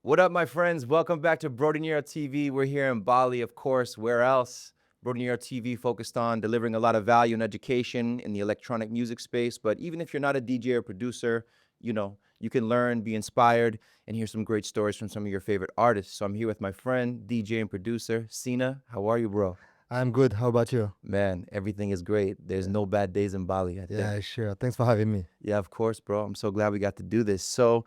What up, my friends? Welcome back to Brodienerotv. We're here in Bali, of course. Where else? Brodienerotv focused on delivering a lot of value and education in the electronic music space. But even if you're not a DJ or producer, you can learn, be inspired, and hear some great stories from some of your favorite artists. So I'm here with my friend, DJ and producer, Siina. How are you, bro? I'm good. How about you? Man, everything is great. There's Yeah, no bad days in Bali, I think. yeah, sure. Thanks for having me. Yeah, of course, bro. I'm so glad we got to do this. So,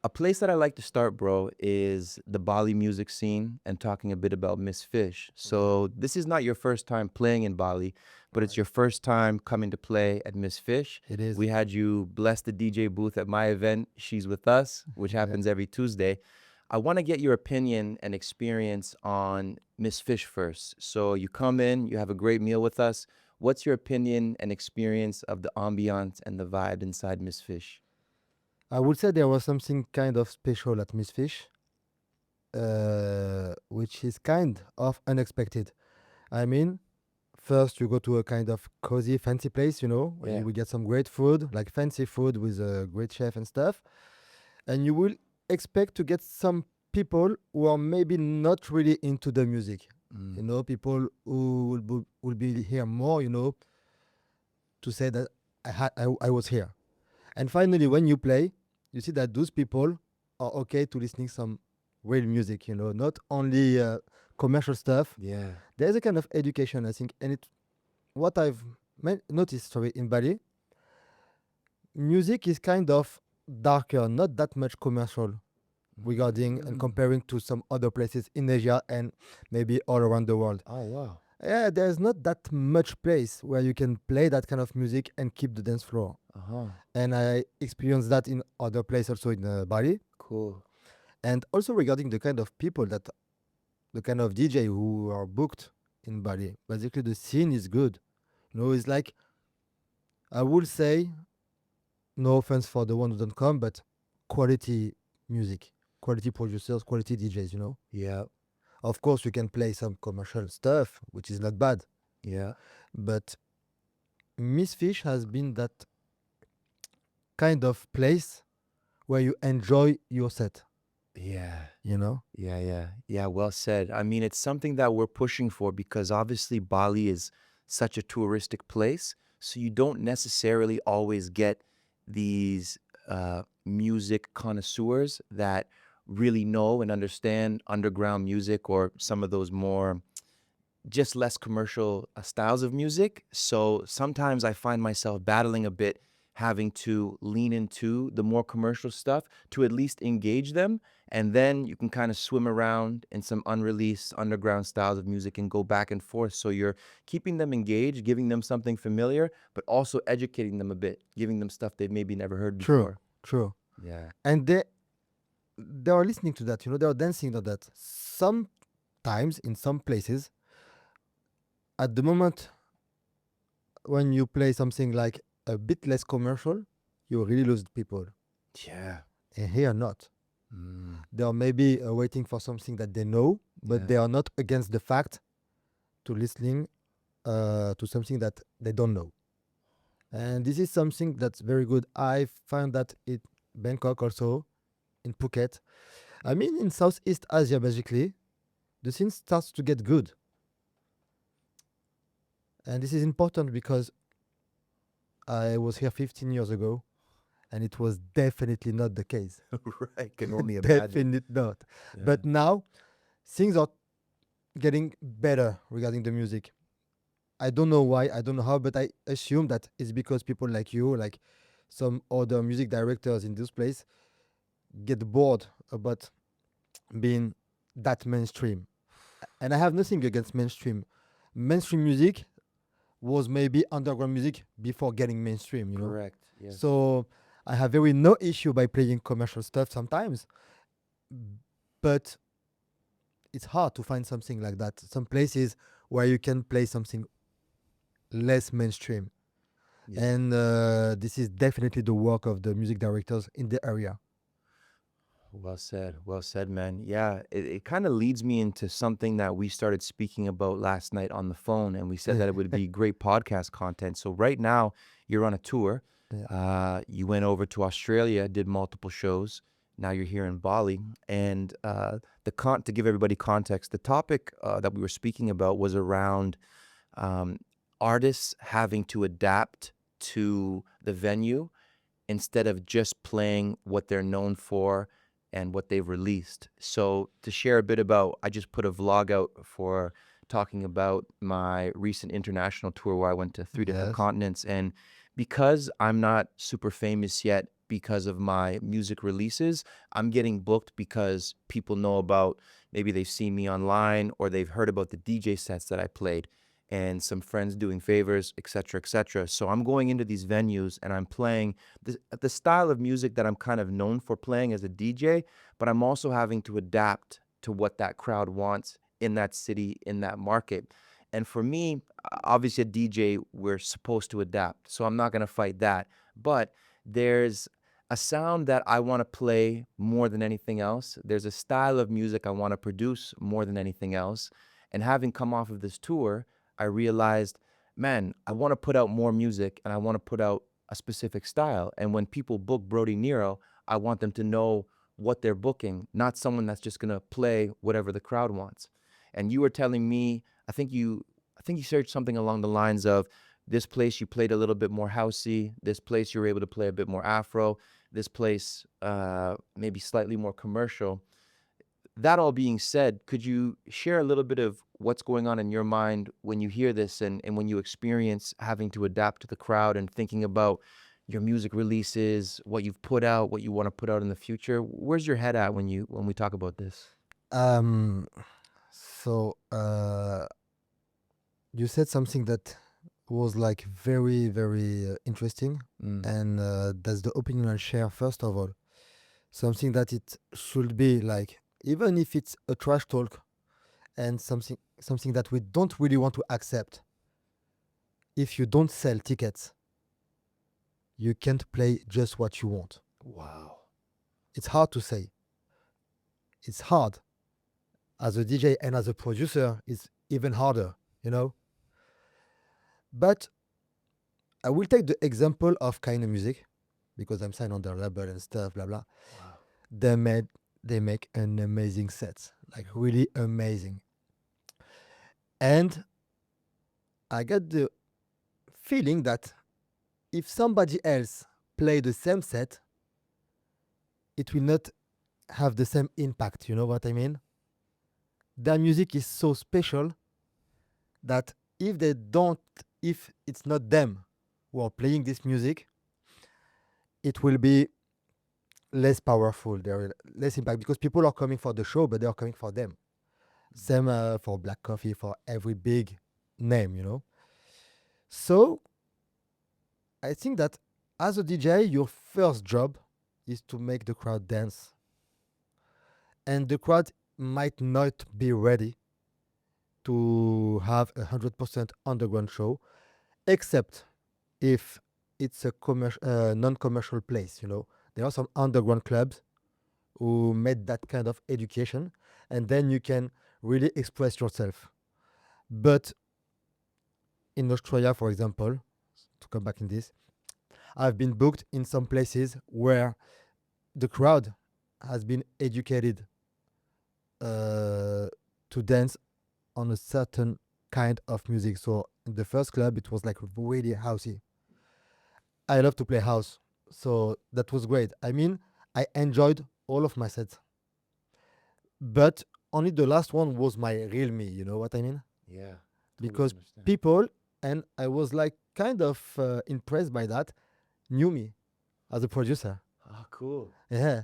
a place that I like to start, bro, is the Bali music scene and talking a bit about Miss Fish. Okay. So, this is not your first time playing in Bali, but it's Right. your first time coming to play at Miss Fish. It is. We had you bless the DJ booth at my event, She's With Us, which Yeah. happens every Tuesday. I want to get your opinion and experience on Miss Fish first. So, you come in, you have a great meal with us. What's your opinion and experience of the ambiance and the vibe inside Miss Fish? I would say there was something kind of special at Miss Fish, which is kind of unexpected. I mean, first you go to a kind of cozy, fancy place, where Yeah. you will get some great food, like fancy food with a great chef and stuff. And you will expect to get some people who are maybe not really into the music. Mm. People who will be here more, to say that I was here. And finally, when you play, you see that those people are okay to listening some real music, not only commercial stuff. Yeah. There's a kind of education, I think, and what I've noticed, sorry, in Bali, music is kind of darker, not that much commercial regarding and Mm. comparing to some other places in Asia and maybe all around the world. Oh, wow. Yeah, there's not that much place where you can play that kind of music and keep the dance floor. Uh-huh. And I experienced that in other places, also in Bali. Cool. And also regarding the kind of people that, the kind of DJ who are booked in Bali, basically the scene is good. It's like, I would say, no offense for the one who don't come, but quality music, quality producers, quality DJs. Yeah. Of course, you can play some commercial stuff, which is not bad. Yeah. But Miss Fish has been that kind of place where you enjoy your set, Yeah. you know? Yeah, yeah. Yeah, well said. I mean, it's something that we're pushing for because obviously Bali is such a touristic place. So you don't necessarily always get these music connoisseurs that really know and understand underground music or some of those more just less commercial styles of music. So sometimes I find myself battling a bit, having to lean into the more commercial stuff to at least engage them. And then you can kind of swim around in some unreleased underground styles of music and go back and forth. So you're keeping them engaged, giving them something familiar, but also educating them a bit, giving them stuff they've maybe never heard True, before. true. Yeah. And they are listening to that, they are dancing to that. Sometimes in some places, at the moment when you play something like a bit less commercial, you really lose people. Yeah. And here not. Mm, They are maybe waiting for something that they know, but yeah. they are not against the fact to listening to something that they don't know. And this is something that's very good. I found that in Bangkok also, in Phuket. I mean, in Southeast Asia, basically, the scene starts to get good. And this is important because I was here 15 years ago, and it was definitely not the case. Right. Can only imagine. Definitely not. Yeah. But now, things are getting better regarding the music. I don't know why, I don't know how, but I assume that it's because people like you, like some other music directors in this place, get bored about being that mainstream. And I have nothing against mainstream. Mainstream music was maybe underground music before getting mainstream. Correct. Yes. So I have very no issue by playing commercial stuff sometimes, but it's hard to find something like that. Some places where you can play something less mainstream. Yeah. And this is definitely the work of the music directors in the area. Well said. Well said, man. Yeah, it kind of leads me into something that we started speaking about last night on the phone, and we said that it would be great podcast content. So right now, you're on a tour. Yeah. You went over to Australia, did multiple shows. Now you're here in Bali, and to give everybody context, the topic that we were speaking about was around um, artists having to adapt to the venue instead of just playing what they're known for and what they've released. So, to share a bit about, I just put a vlog out for talking about my recent international tour where I went to 3 different Yes. continents. And because I'm not super famous yet because of my music releases, I'm getting booked because people know about, maybe they've seen me online or they've heard about the DJ sets that I played and some friends doing favors, etc., etc. So I'm going into these venues and I'm playing the style of music that I'm kind of known for playing as a DJ, but I'm also having to adapt to what that crowd wants in that city, in that market. And for me, obviously, a DJ, we're supposed to adapt. So I'm not going to fight that. But there's a sound that I want to play more than anything else. There's a style of music I want to produce more than anything else. And having come off of this tour, I realized, man, I want to put out more music and I want to put out a specific style. And when people book Brodie, I want them to know what they're booking, not someone that's just gonna play whatever the crowd wants. And you were telling me, I think you said something along the lines of, this place you played a little bit more housey, this place you were able to play a bit more Afro, this place maybe slightly more commercial. That all being said, could you share a little bit of what's going on in your mind when you hear this, and when you experience having to adapt to the crowd and thinking about your music releases, what you've put out, what you want to put out in the future? Where's your head at when we talk about this? Um, so you said something that was like very, very interesting, Mm. and that's the opinion I'll share first of all. Something that it should be like, even if it's a trash talk and something that we don't really want to accept. If you don't sell tickets, you can't play just what you want. Wow. It's hard to say. It's hard. As a DJ and as a producer, it's even harder, you know? But I will take the example of Keinemusik because I'm signed on their label and stuff, blah blah. Wow. They made they make an amazing set, like really amazing. And I got the feeling that if somebody else play the same set, it will not have the same impact. You know what I mean? Their music is so special that if it's not them who are playing this music, it will be less powerful. There will less impact because people are coming for the show, but they are coming for them. Same for Black Coffee, for every big name, you know. So I think that as a DJ, your first job is to make the crowd dance, and the crowd might not be ready to have 100% underground show, except if it's a non-commercial place. You know, there are some underground clubs who made that kind of education, and then you can really express yourself. But in Australia, for example, to come back in this, I've been booked in some places where the crowd has been educated to dance on a certain kind of music. So in the first club, it was like really housey. I love to play house, so that was great. I mean, I enjoyed all of my sets, but only the last one was my real me. You know what I mean? Yeah. Totally Because understand. people, and I was like kind of impressed by that, knew me as a producer. Oh, cool. Yeah,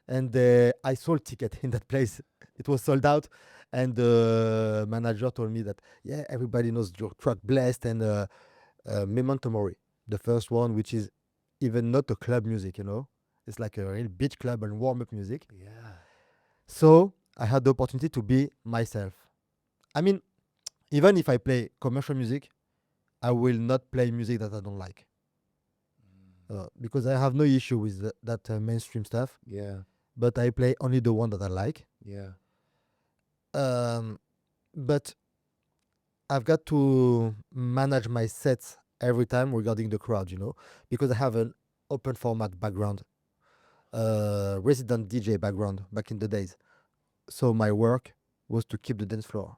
and I sold ticket in that place. It was sold out, and the manager told me that yeah, everybody knows your track Blessed and Memento Mori, the first one, which is even not a club music, you know, it's like a real beach club and warm up music. Yeah. So I had the opportunity to be myself. I mean, even if I play commercial music, I will not play music that I don't like because I have no issue with that mainstream stuff. Yeah. But I play only the one that I like. Yeah. But I've got to manage my sets every time regarding the crowd, you know, because I have an open format background. resident DJ background back in the days. So my work was to keep the dance floor.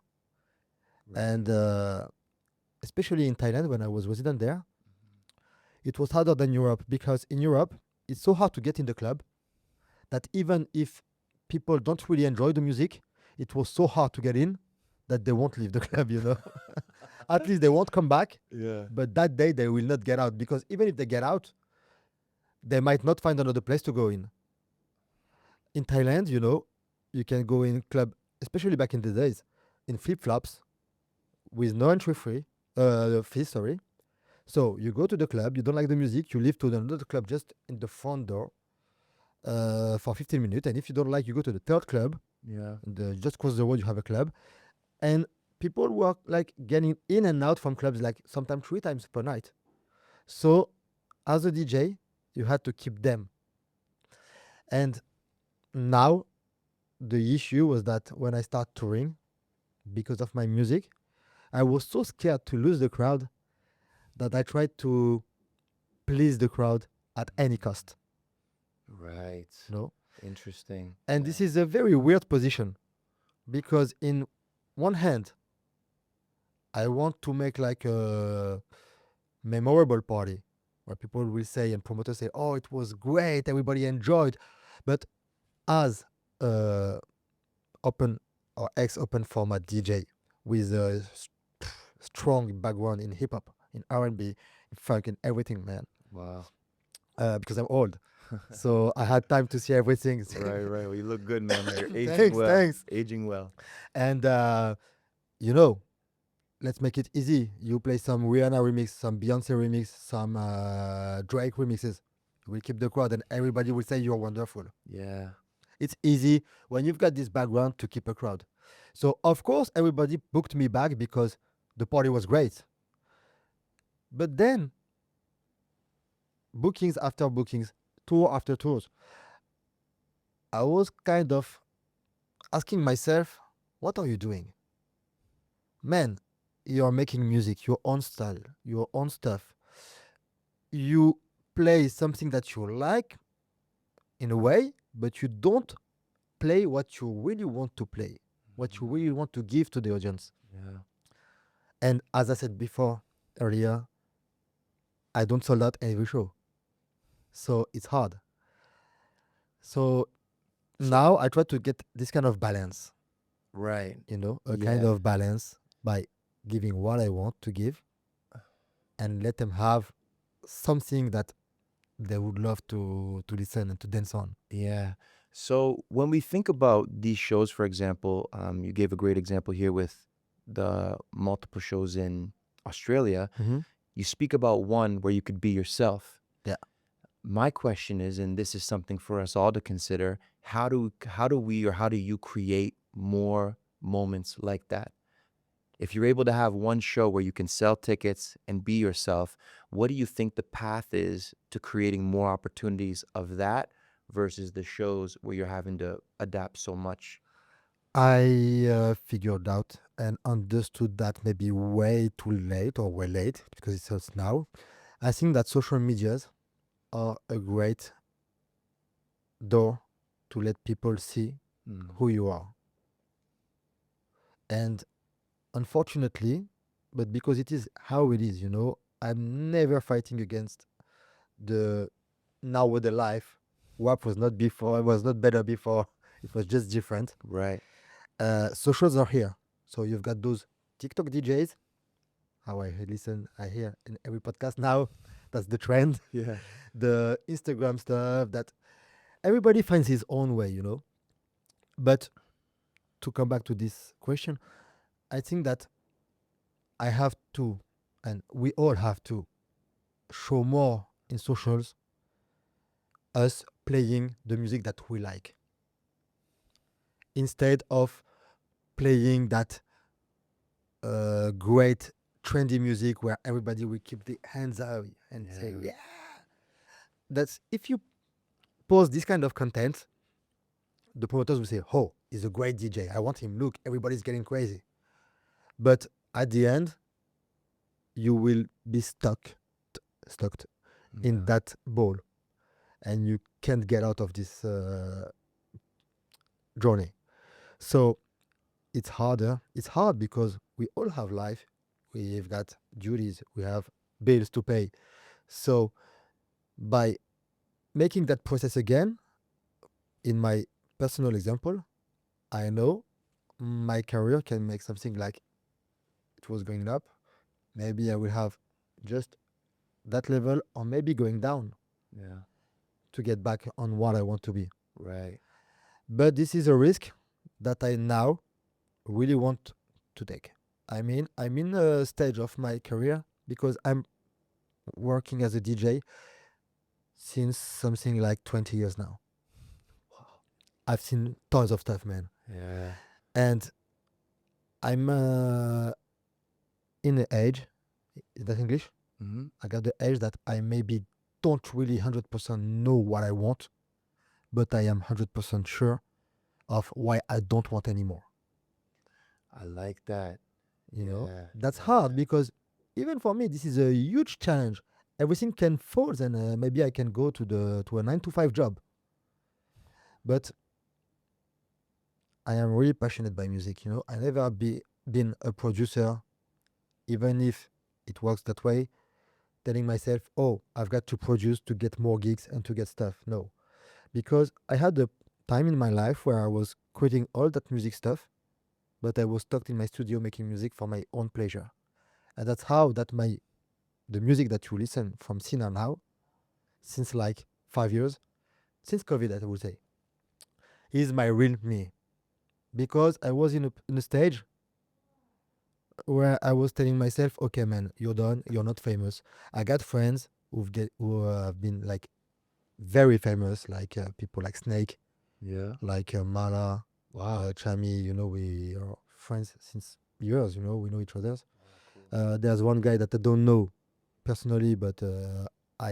Right. And especially in Thailand, when I was resident there, it was harder than Europe because in Europe, it's so hard to get in the club that even if people don't really enjoy the music, it was so hard to get in that they won't leave the club, you know. At least they won't come back, Yeah. but that day they will not get out because even if they get out, they might not find another place to go in. In Thailand, you know, you can go in club, especially back in the days, in flip-flops with no entry fee, sorry. So you go to the club, you don't like the music, you leave to another club just in the front door for 15 minutes. And if you don't like, you go to the third club. Yeah. And, just across the road, you have a club. And people were like getting in and out from clubs like sometimes 3 times per night. So as a DJ, you had to keep them. And now the issue was that when I start touring, because of my music, I was so scared to lose the crowd that I tried to please the crowd at any cost. Right. No. Interesting. And this is a very weird position because in one hand, I want to make like a memorable party where people will say and promoters say, "Oh, it was great, everybody enjoyed," but as a open or ex-open format DJ with a strong background in hip hop, in R&B, in funk, and everything, man. Wow. Because I'm old, so I had time to see everything. Right. Well, you look good, man. You're aging Thanks, well. thanks. Aging well. And you know, let's make it easy. You play some Rihanna remix, some Beyonce remix, some Drake remixes. We'll keep the crowd, and everybody will say you're wonderful. Yeah. It's easy when you've got this background to keep a crowd. So of course everybody booked me back because the party was great. But then bookings after bookings, tour after tours, I was kind of asking myself, what are you doing? Man, you're making music, your own style, your own stuff. You play something that you like in a way, but you don't play what you really want to play, what you really want to give to the audience. Yeah. And as I said before, earlier, I don't sell out every show. So it's hard. So now I try to get this kind of balance, Right. you know, a kind Yeah. of balance by giving what I want to give and let them have something that they would love to listen and to dance on. Yeah. So when we think about these shows, for example, you gave a great example here with the multiple shows in Australia. Mm-hmm. You speak about one where you could be yourself. Yeah. My question is, and this is something for us all to consider, how do we or how do you create more moments like that? If you're able to have one show where you can sell tickets and be yourself, what do you think the path is to creating more opportunities of that versus the shows where you're having to adapt so much? I figured out and understood that maybe way too late or way late because it's just now. I think that social medias are a great door to let people see who you are. And unfortunately, but because it is how it is, you know, I'm never fighting against the now with the life. WAP was not before, it was not better before, it was just different. Right. Socials are here. So you've got those TikTok DJs. How I hear in every podcast now. That's the trend. Yeah. The Instagram stuff that everybody finds his own way, you know. But to come back to this question, I think that I have to, and we all have to, show more in socials us playing the music that we like instead of playing that great trendy music where everybody will keep the hands up and say yeah. That's if you post this kind of content, the promoters will say, oh, he's a great DJ, I want him, look, everybody's getting crazy. But at the end you will be stuck in that ball and you can't get out of this journey. So it's harder. It's hard because we all have life. We've got duties. We have bills to pay. So by making that process again, in my personal example, I know my career can make something like it was going up. Maybe I will have just that level, or maybe going down Yeah. to get back on what I want to be. Right. But this is a risk that I now really want to take. I mean, I'm in a stage of my career because I'm working as a DJ since something like 20 years now. I've seen tons of stuff, man. Yeah. And I'm in the age, is that English? Mm-hmm. I got the age that I maybe don't really 100% know what I want, but I am 100% sure of why I don't want anymore. I like that. You know, Yeah, that's yeah. hard because even for me, this is a huge challenge. Everything can fall, and maybe I can go to a 9 to 5 job. But I am really passionate by music. You know, I never been a producer, even if it works that way. Telling myself, oh, I've got to produce to get more gigs and to get stuff. No, because I had a time in my life where I was quitting all that music stuff, but I was stuck in my studio making music for my own pleasure. And that's how the music that you listen from Siina now, since like 5 years, since COVID, I would say, is my real me. Because I was in a stage where I was telling myself, okay, man, you're done. You're not famous. I got friends who have been like very famous, like people like Snake, Yeah. like Mala, Wow. Chami. You know, we are friends since years. You know, we know each other. Cool. There's one guy that I don't know personally, but I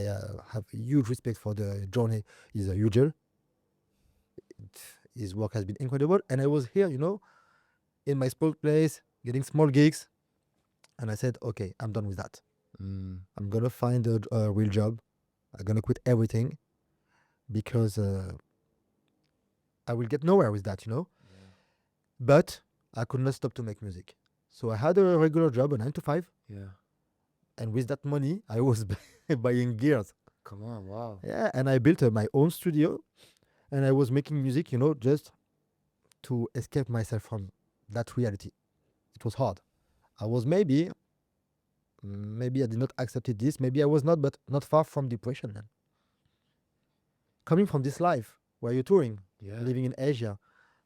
have huge respect for the journey. He's a huge. His work has been incredible, and I was here, you know, in my small place, getting small gigs, and I said, okay, I'm done with that. Mm. I'm gonna find a real job. I'm gonna quit everything because I will get nowhere with that, you know. Yeah. But I could not stop to make music, so I had a regular job, a 9 to 5, Yeah. and with that money, I was buying gears. Come on. Wow. Yeah, and I built my own studio, and I was making music, you know, just to escape myself from that reality. It was hard. I was maybe I did not accept this. Maybe I was not, but not far from depression then. Coming from this life where you're touring, Yeah. living in Asia,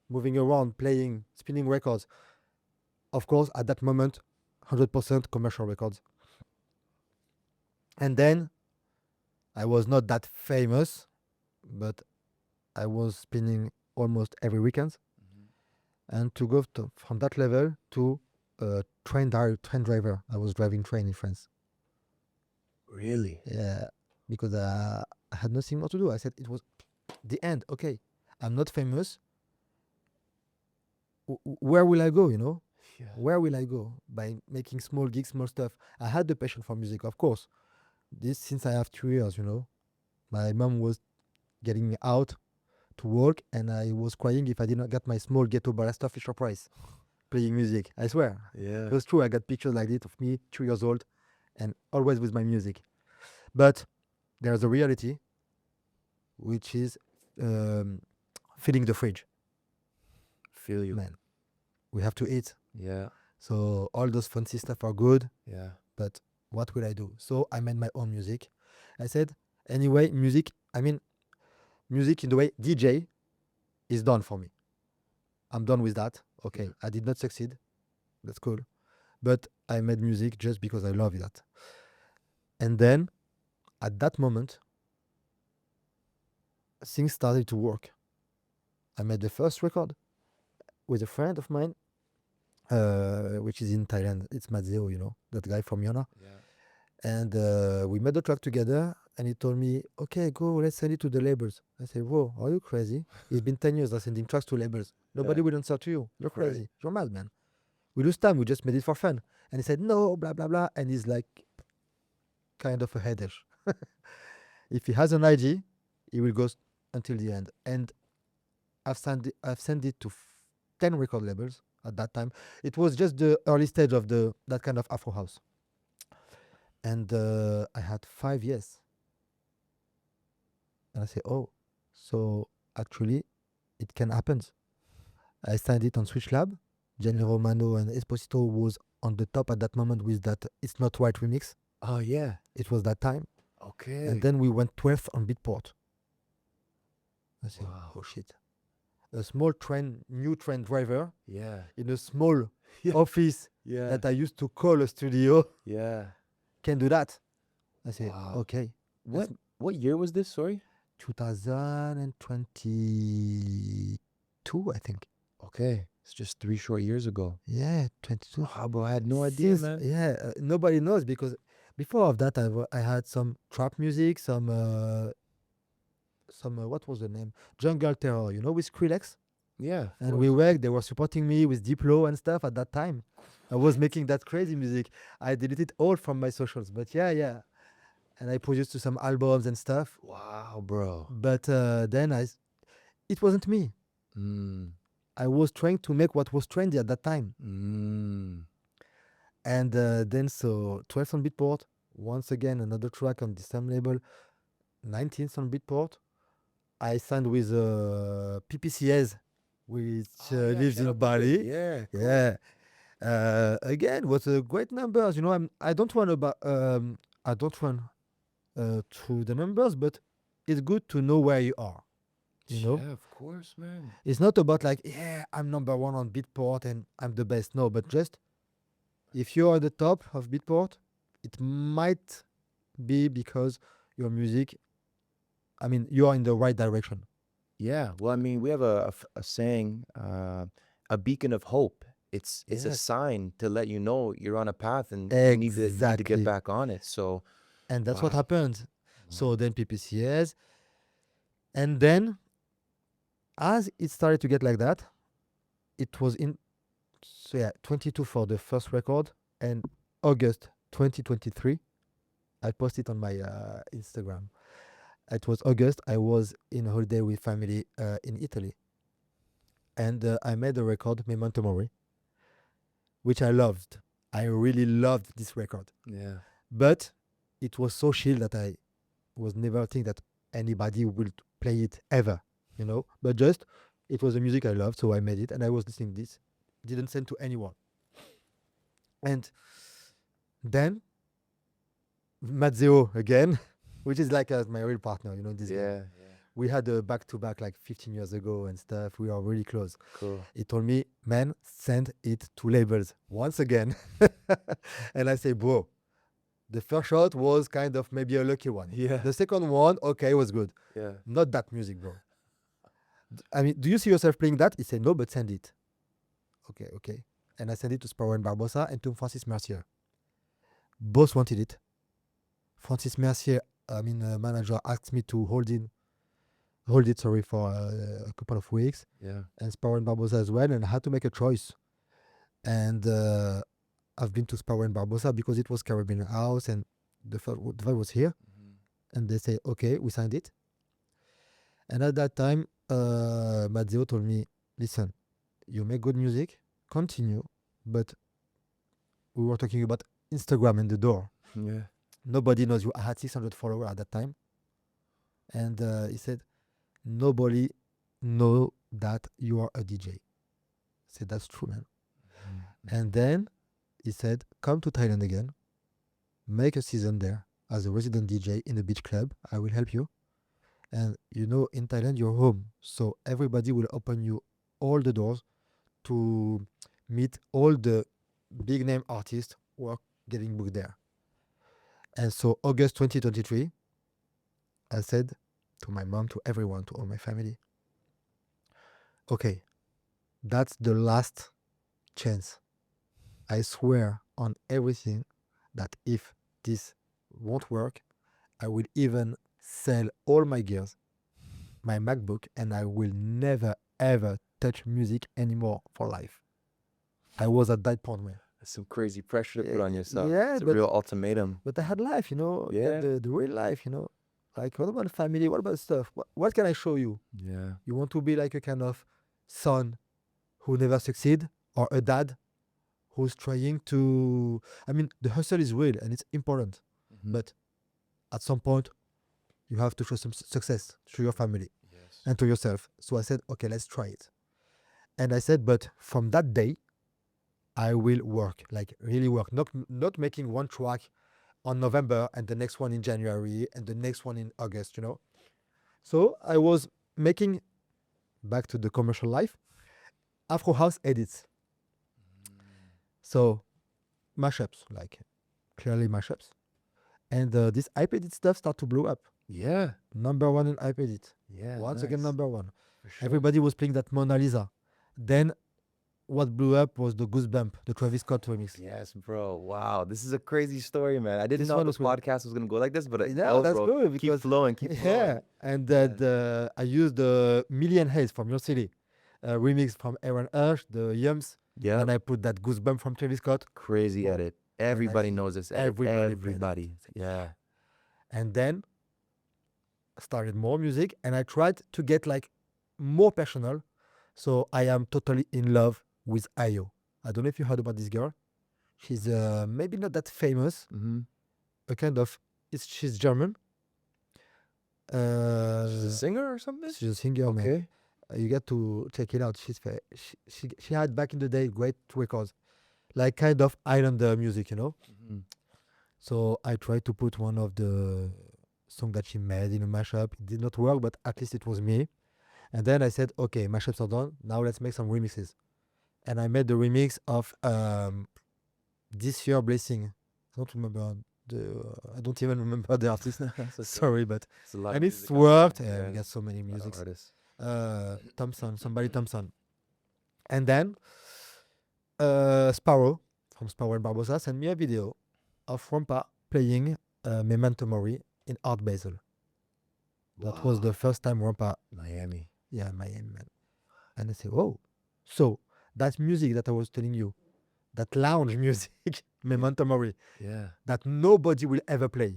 moving around, playing, spinning records. Of course, at that moment, 100% commercial records. And then I was not that famous, but I was spinning almost every weekend. And to go from that level to train driver. I was driving train in France. Really? Yeah, because I had nothing more to do. I said it was the end. Okay, I'm not famous. Where will I go? You know, Yeah. where will I go by making small gigs, small stuff? I had the passion for music, of course. This since I have 2 years. You know, my mom was getting me out to work, and I was crying if I did not get my small ghetto barista Fisher Price playing music. I swear. Yeah. It was true. I got pictures like this of me, 2 years old, and always with my music. But there's a reality, which is filling the fridge. Feel you. Man, we have to eat. Yeah. So all those fancy stuff are good, Yeah. but what will I do? So I made my own music. I said, anyway, music in the way DJ is done for me. I'm done with that. Okay, Yeah. I did not succeed. That's cool. But I made music just because I love that. And then at that moment, things started to work. I made the first record with a friend of mine, which is in Thailand. It's Mazzeo, you know, that guy from Yona. Yeah. And we made the track together, and he told me, okay, go, let's send it to the labels. I said, whoa, are you crazy? It's been 10 years of sending tracks to labels. Nobody will answer to you. You're Right. crazy. You're mad, man. We lose time. We just made it for fun. And he said, no, blah, blah, blah. And he's like kind of a headache. If he has an idea, he will go until the end. And I've sent it to 10 record labels at that time. It was just the early stage of that kind of Afro house. And I had 5 years. And I say, oh, so actually it can happen. I signed it on Switch Lab. Jenny Romano and Esposito was on the top at that moment with that It's Not Right remix. Oh, yeah. It was that time. Okay. And then we went 12th on Beatport. I said, Wow. oh shit. A small new train driver Yeah. in a small Yeah. office Yeah. that I used to call a studio Yeah. can do that. I said, Wow. okay. What year was this? Sorry. 2022, I think. Okay. It's just 3 short years ago. Yeah, 22. Wow, bro, I had no idea, Since, man. yeah, nobody knows because before of that I had some trap music, some what was the name? Jungle Terror, with Skrillex. Yeah. of And course. we worked. They were supporting me with Diplo and stuff at that time. I was making that crazy music. I deleted all from my socials, but yeah. And I produced to some albums and stuff. Wow, bro. But then it wasn't me. Mm. I was trying to make what was trendy at that time. Mm. And then so 12th on Beatport, once again another track on the same label, 19th on Beatport. I signed with PPCS, which Oh, yeah, lives shout in out to Bali. Vic. Yeah. Cool. Yeah. Again, was a great numbers. I don't run through the numbers, but it's good to know where you are. Yeah, of course, man. It's not about like, yeah, I'm number one on Beatport and I'm the best. No, but just if you're at the top of Beatport, it might be because your music, you are in the right direction. Yeah. Well, I mean, we have a saying, a beacon of hope. It's a Yes. sign to let you know you're on a path and you need to Exactly. get back on it. So, And that's what wow. happened. So then PPCS. And then as it started to get like that, it was 22 for the first record, and August 2023, I posted on my Instagram. It was August. I was in a holiday with family in Italy, and I made a record, Memento Mori, which I loved. I really loved this record, Yeah. but it was so chill that I was never think that anybody will play it ever, But just it was the music I loved, so I made it, and I was listening this. Didn't send to anyone. And then Mazzeo again, which is like my real partner, this guy. Yeah. We had a back-to-back like 15 years ago and stuff. We are really close. Cool. He told me, man, send it to labels once again. And I say, bro, the first shot was kind of maybe a lucky one. Yeah. The second one, okay, was good. Yeah. Not that music, bro. Do you see yourself playing that? He said, no, but send it. Okay. And I sent it to Sparrow and Barbosa and to Francis Mercier. Both wanted it. Francis Mercier, manager, asked me to hold it, for a couple of weeks. Yeah. And Sparrow and Barbosa as well, and I had to make a choice. And I've been to Sparrow and Barbosa because it was Caribbean House and the vibe was here. Mm-hmm. And they say, okay, we signed it. And at that time, Mazzeo told me, listen, you make good music, continue, but we were talking about Instagram and the door. Yeah. Nobody knows you. I had 600 followers at that time. And he said, nobody know that you are a DJ. I said, that's true, man. Mm-hmm. And then he said, come to Thailand again, make a season there as a resident DJ in a beach club. I will help you. And in Thailand, you're home. So everybody will open you all the doors to meet all the big name artists who are getting booked there. And so August 2023, I said to my mom, to everyone, to all my family, okay, that's the last chance. I swear on everything that if this won't work, I will even sell all my gears, my MacBook, and I will never, ever touch music anymore for life. I was at that point, man. That's some crazy pressure to put on yourself. Yeah, it's a but real ultimatum. I had life, Yeah. the real life, Like, what about family? What about stuff? What can I show you? Yeah. You want to be like a kind of son who never succeed, or a dad who's trying to. I mean, the hustle is real and it's important, Mhm. but at some point, you have to show some success to your family Yes. and to yourself. So I said, okay, let's try it. And I said, but from that day, I will work, like really work, not making one track on November and the next one in January and the next one in August, you know. So I was making, back to the commercial life, Afro house edits. So mashups, like clearly mashups. And this hype edit stuff start to blow up. Yeah. Number one in hype edit. Yeah. Once again, nice. number one. For sure. Everybody was playing that Mona Lisa. Then what blew up was the Goosebump, the Travis Scott remix. Yes, bro. Wow. This is a crazy story, man. I didn't This know one this was cool. podcast was gonna go like this, but Yeah, that's bro. good Keep because flowing, keep flowing. yeah, and that I used the Million Haze from Your City remix from Aaron Hirsch, the Yums, Yeah. and I put that Goosebump from Travis Scott, Crazy Boom. edit. Everybody I- knows this edit. everybody played it. Everybody. Yeah. and then started more music, and I tried to get like more personal. So I am totally in love with Ayo. I don't know if you heard about this girl. She's maybe not that famous. Mm-hmm. A kind of she's German. She's a singer or something? She's a singer, man. Okay. You get to check it out. She had back in the day great records, like kind of island music, you know. Mm-hmm. So I tried to put one of the song that she made in a mashup. It did not work, but at least it was me. And then I said, okay, mashups are done. Now let's make some remixes. And I made the remix of This Year Blessing. I don't remember I don't even remember the artist. Sorry, but It's a lot and of it's music out worked. there. Yeah, we got so many A lot of musics. artists. Somebody Thompson. And then Sparrow from Sparrow and Barbosa sent me a video of Rampa playing Memento Mori in Art Basel. That was the first time Rampa, Miami. yeah, Miami, man. And I say, oh, so that music that I was telling you, that lounge music, Memento Mori, Yeah. that nobody will ever play.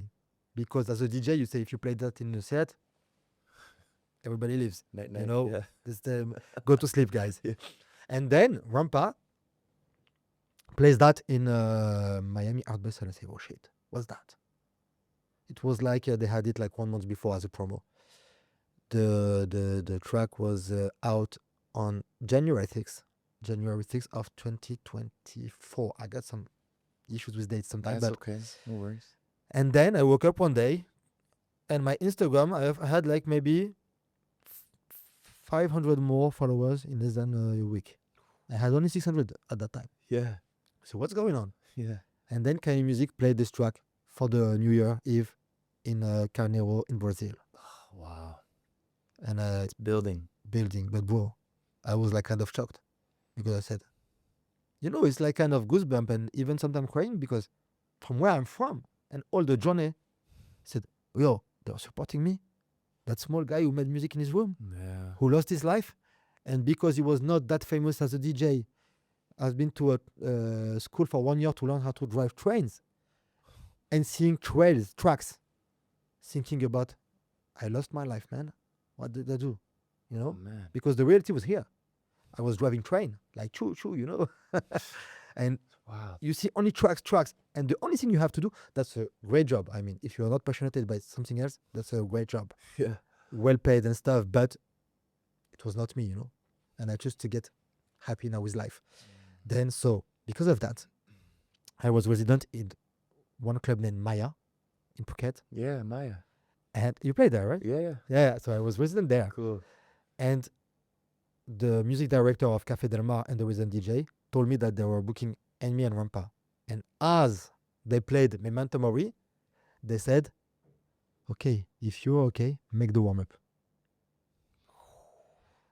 Because as a DJ, you say if you play that in a set, everybody leaves. Night, You know, Yeah. this go to sleep, guys. Yeah. And then Rampa plays that in Miami Art Basel. I say, oh shit, what's that? It was like they had it like 1 month before as a promo. The track was out on January 6th of 2024. I got some issues with dates sometimes. That's But okay. No worries. and then I woke up one day, and my Instagram, I had like maybe 500 more followers in less than a week. I had only 600 at that time. Yeah. So what's going on? Yeah. And then Keinemusik played this track for the New Year Eve in Nero in Brazil. Wow. And It's building. building. But bro, I was like kind of shocked because I said, you know, it's like kind of goosebump and even sometimes crying because from where I'm from and all the journey, said, yo, they're supporting me. That small guy who made music in his room, Yeah. who lost his life, and because he was not that famous as a DJ, has been to a school for 1 year to learn how to drive trains, and seeing tracks, thinking about, I lost my life, man. What did I do? You know, Man. because the reality was here. I was driving train, like choo, you know, and Wow. you see only tracks, and the only thing you have to do, that's a great job. I mean, if you're not passionate by something else, that's a great job. Yeah. Well paid and stuff, but it was not me, you know. And I chose to get happy now with life. Then, so because of that, I was resident in one club named Maya in Phuket, Yeah, Maya. and you played there, right? Yeah, yeah. Yeah. So I was resident there, Cool. and the music director of Café Del Mar and the resident DJ told me that they were booking me and Rampa. And as they played Memento Mori, they said, okay, if you're okay, make the warm-up.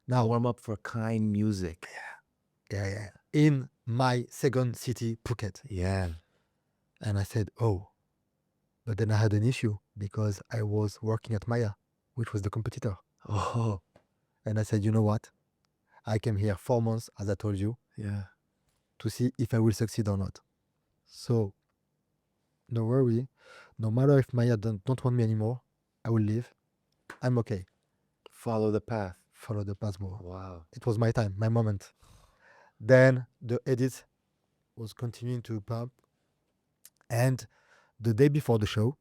Now, Warm up for Keinemusik. yeah, in my second city, Phuket. Yeah. And I said, oh. But then I had an issue because I was working at Maya, which was the competitor. Oh. And I said, you know what? I came here 4 months, as I told you, Yeah. to see if I will succeed or not. So, no worry. No matter if Maya don't want me anymore, I will leave. I'm okay. Follow the path. Follow the path, bro. Wow. It was my time, my moment. Then the edit was continuing to pump. And the day before the show,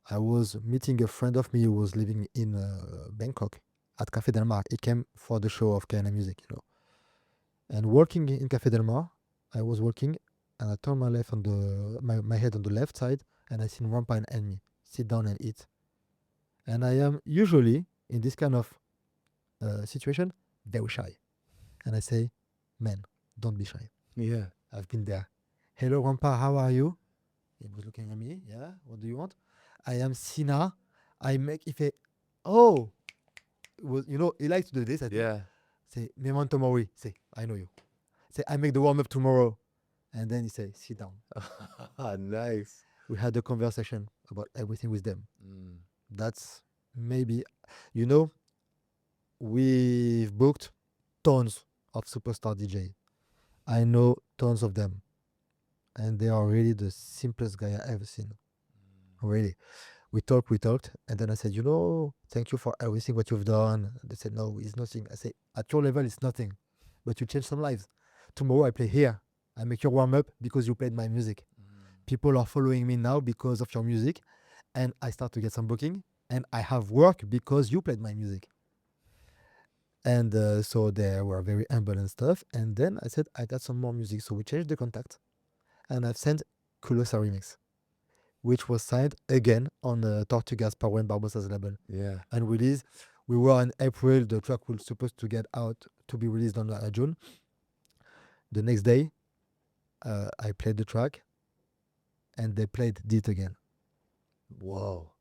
I was meeting a friend of me who was living in Bangkok at Café Del Mar. He came for the show of Keinemusik, And working in Café Del Mar, I was working and I turned my left on my head on the left side and I seen Rampa and Enemy sit down and eat. And I am usually in this kind of situation very shy. And I say, man, don't be shy. Yeah. I've been there. Hello, Rampa, how are you? He was looking at me. Yeah, what do you want? I am Siina. I make if a oh, it was he likes to do this. I think. Yeah. Say Memento Mori. Say I know you. Say I make the warm up tomorrow, and then he say sit down. Nice. We had a conversation about everything with them. Mm. That's maybe, we've booked tons of superstar DJ. I know tons of them, and they are really the simplest guy I ever seen. Really. We talked, and then I said, thank you for everything what you've done. They said, no, it's nothing. I said, at your level, it's nothing, but you change some lives. Tomorrow I play here. I make your warm up because you played my music. People are following me now because of your music, and I start to get some booking, and I have work because you played my music. And so they were very humble and stuff. And then I said, I got some more music. So we changed the contact, and I've sent Kulosa Remix, which was signed again on Tortugas Power and Barbosa's label. Yeah. And released. We were in April. The track was supposed to get out to be released on June. The next day, I played the track, and they played it again. Whoa.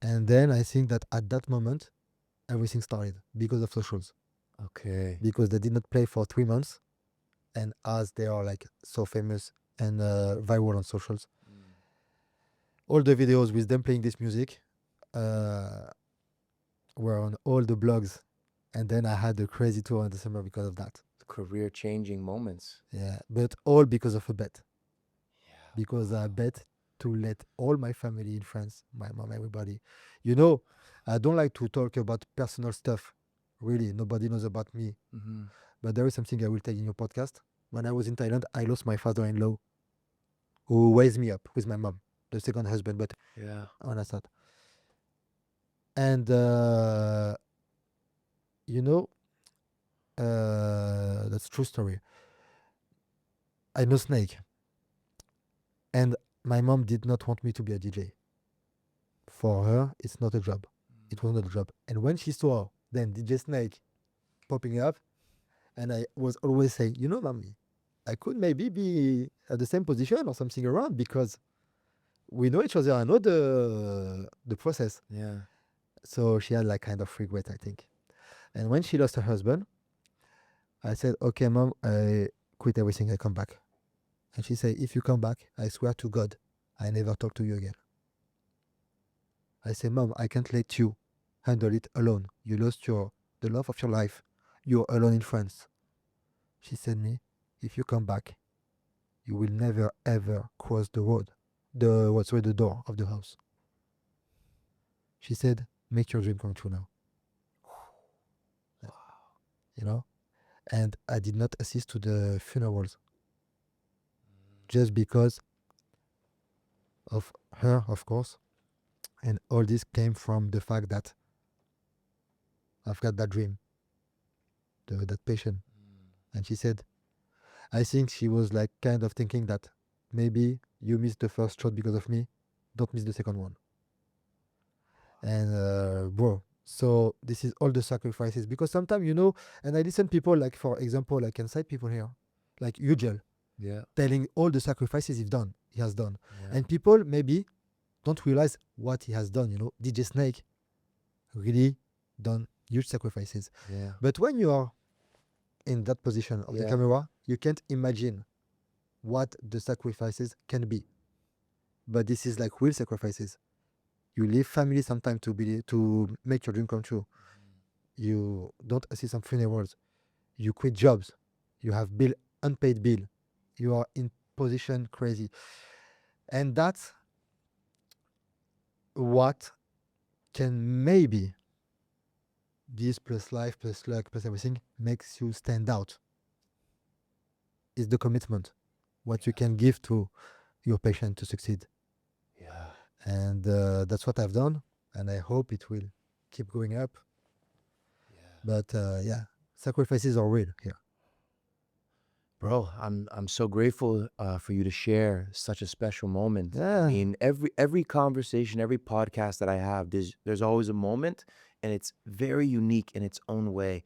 And then I think that at that moment, everything started because of socials. Okay. Because they did not play for 3 months, and as they are like so famous and viral on socials, all the videos with them playing this music were on all the blogs, and then I had a crazy tour in December because of that. Career-changing moments. Yeah, but all because of a bet. Yeah. Because I bet to let all my family in France, my mom, everybody. I don't like to talk about personal stuff. Really, nobody knows about me. Mm-hmm. But there is something I will tell in your podcast. When I was in Thailand, I lost my father-in-law, who raised me up with my mom, the second husband. But Yeah. on that side. And that's true story. I know Snake, and my mom did not want me to be a DJ. For her, it's not a job. It was not a job. And when she saw then DJ Snake popping up, and I was always saying, mommy, I could maybe be at the same position or something around because we know each other. I know the process. Yeah. So she had like kind of regret, I think. And when she lost her husband, I said, okay, mom, I quit everything. I come back. And she said, if you come back, I swear to God, I never talk to you again. I said, mom, I can't let you handle it alone. You lost the love of your life. You're alone in France. She said me, if you come back, you will never ever cross the road. The door of the house. She said, make your dream come true now. And I did not assist to the funerals just because of her, of course. And all this came from the fact that I've got that dream, that passion. And she said, I think she was like kind of thinking that maybe you missed the first shot because of me, don't miss the second one. And bro, so this is all the sacrifices, because sometimes, and I listen people, like for example, like inside people here, like Ujel, Yeah. telling all the sacrifices he has done. Yeah. And people maybe don't realize what he has done. DJ Snake really done huge sacrifices. Yeah. But when you are in that position of the camera, you can't imagine what the sacrifices can be. But this is like real sacrifices. You leave family sometime to make your dream come true. You don't assist some funerals. You quit jobs. You have unpaid bill. You are in position crazy. And that's what can maybe this plus life plus luck plus everything makes you stand out. Is the commitment what you can give to your patient to succeed. Yeah. And that's what I've done, and I hope it will keep going up. But yeah, sacrifices are real here. Bro, I'm so grateful for you to share such a special moment. I Yeah. mean, every conversation, every podcast that I have, there's always a moment, and it's very unique in its own way.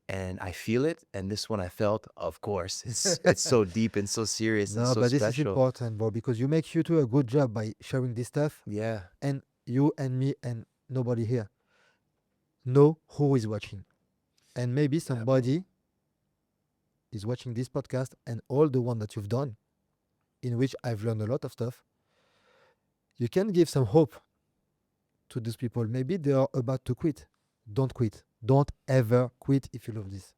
And I feel it, and this one I felt, of course. It's so deep and so serious and No, so but this is special. important, bro, because you make you do a good job by sharing this stuff, Yeah. and you and me and nobody here know who is watching. And maybe Yeah, bro. somebody is watching this podcast and all the one that you've done, in which I've learned a lot of stuff. You can give some hope to these people. Maybe they are about to quit. Don't quit. Don't ever quit if you love this.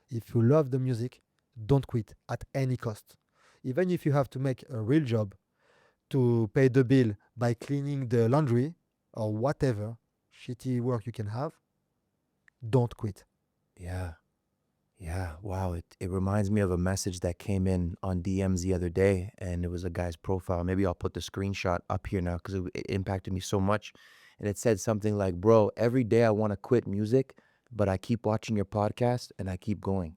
If you love the music, don't quit at any cost. Even if you have to make a real job to pay the bill by cleaning the laundry or whatever shitty work you can have, don't quit. Yeah. Yeah, wow. It reminds me of a message that came in on DMs the other day, and it was a guy's profile. Maybe I'll put the screenshot up here now because it impacted me so much. And it said something like, bro, every day I want to quit music, but I keep watching your podcast and I keep going.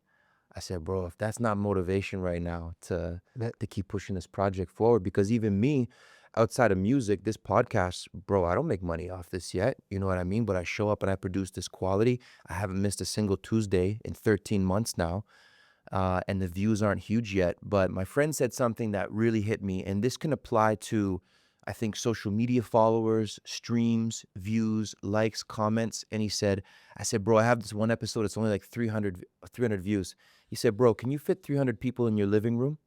I said, bro, if that's not motivation right now But to keep pushing this project forward, because even me, outside of music, this podcast, bro, I don't make money off this yet. You know what I mean? But I show up and I produce this quality. I haven't missed a single Tuesday in 13 months now. And the views aren't huge yet. But my friend said something that really hit me, and this can apply to, I think, social media followers, streams, views, likes, comments. And he said, I said, bro, I have this one episode. It's only like 300 views. He said, bro, can you fit 300 people in your living room?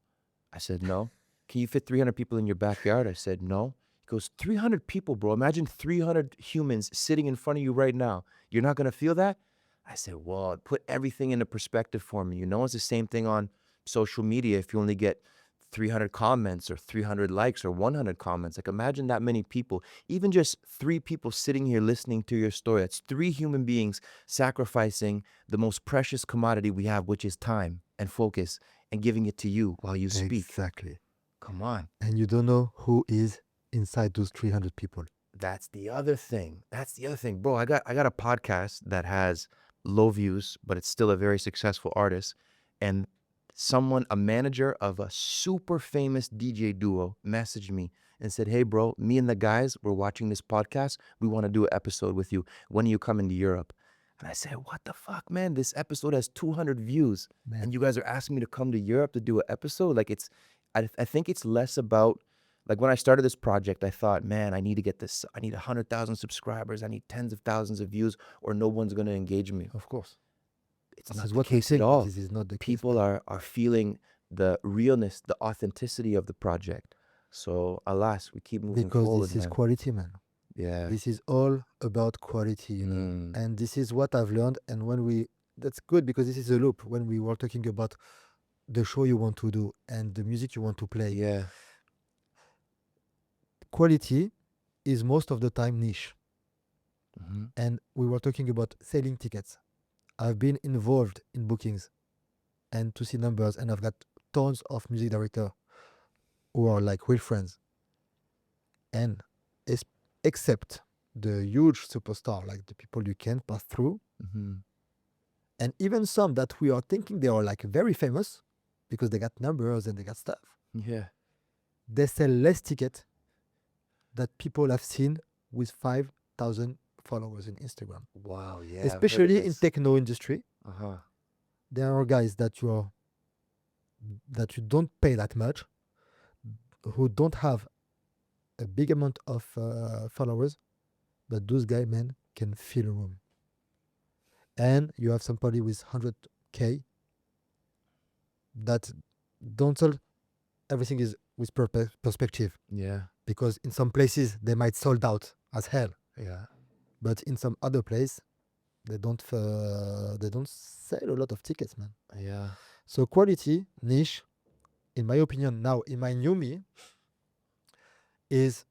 I said, no. Can you fit 300 people in your backyard? I said, no. He goes, 300 people, bro. Imagine 300 humans sitting in front of you right now. You're not going to feel that? I said, well, put everything into perspective for me. You know, it's the same thing on social media. If you only get 300 comments or 300 likes or 100 comments, like imagine that many people, even just 3 people sitting here listening to your story. It's 3 human beings sacrificing the most precious commodity we have, which is time and focus, and giving it to you while you speak. exactly. Come on. And you don't know who is inside those 300 people. That's the other thing. That's the other thing. Bro, I got a podcast that has low views, but it's still a very successful artist. And someone, a manager of a super famous DJ duo, messaged me and said, hey, bro, me and the guys, we're watching this podcast. We want to do an episode with you. When are you coming to Europe? And I said, what the fuck, man? This episode has 200 views. Man. And you guys are asking me to come to Europe to do an episode? Like, I think it's less about, like when I started this project, I thought, man, I need to get this. I need 100,000 subscribers. I need tens of thousands of views, or no one's going to engage me. Of course. It's This not is the what we case at think, but all. this is not the case. People are feeling the realness, the authenticity of the project. So, alas, we keep moving Because forward, this is man. quality, man. Yeah. This is all about quality, you know. Mm. And this is what I've learned. And that's good because this is a loop. When we were talking about the show you want to do and the music you want to play, Yeah. quality is most of the time niche. Mm-hmm. And we were talking about selling tickets. I've been involved in bookings and to see numbers, and I've got tons of music directors who are like real friends. And except the huge superstar, like the people you can pass through, Mm-hmm. and even some that we are thinking they are like very famous because they got numbers and they got stuff, Yeah. they sell less ticket that people have seen with 5,000 followers in Instagram. Wow. Yeah. Especially in techno industry, Uh-huh. there are guys that you don't pay that much, who don't have a big amount of followers, but those guys, man, can fill a room. And you have somebody with 100K that don't sell. Everything is with perspective, Yeah. because in some places they might sold out as hell, Yeah. but in some other place they don't sell a lot of tickets, man. Yeah. So quality, niche, in my opinion, now in my new me, is